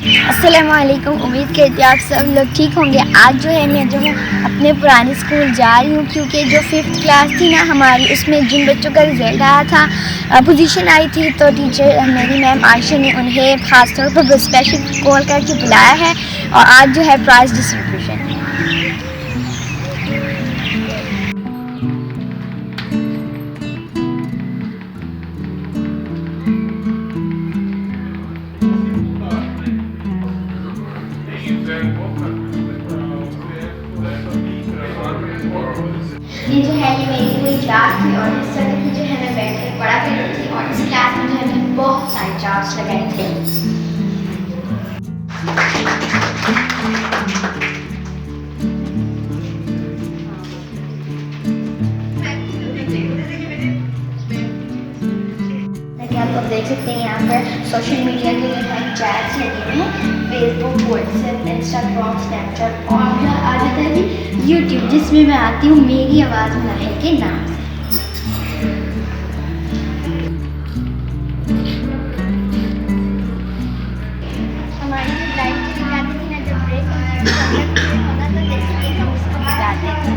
अस्सलामुअलैकुम। उम्मीद करती हूँ आप सब लोग ठीक होंगे। आज जो है मैं अपने पुराने स्कूल जा रही हूँ क्योंकि जो 5th क्लास थी ना हमारी, उसमें जिन बच्चों का रिज़ल्ट आया था, पोजीशन आई थी, तो टीचर मेरी मैम आयशा ने उन्हें ख़ास तौर पर स्पेशल कॉल करके बुलाया है और आज जो है प्राइज़ डिस्ट्रीब्यूशन है। ये जो है ये मेरी पूरी क्लास थी और इस तरह की जो है मैं बैठ कर पढ़ा करती थी और इस क्लास में जो है मैंने बहुत सारे चार्ट्स लगाए थे। आप देख सकते हैं यहाँ पर सोशल मीडिया के जो है चैट्स लगे हुए हैं, फेसबुक, व्हाट्सएप, इंस्टाग्राम, स्नैपचैट और आ जाता है जी यूट्यूब, जिसमें मैं आती हूँ मेरी आवाज़ मनाहिल के नाम से। हमारी जो लाइफ चली जाती थी ना, जब ब्रेक होना तो जैसे कि हम उसको बताते थे।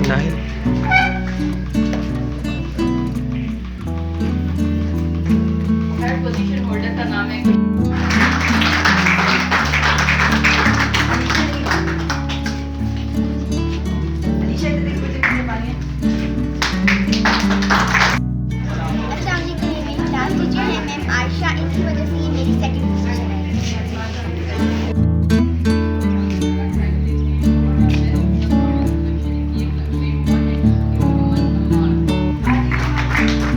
नाहिल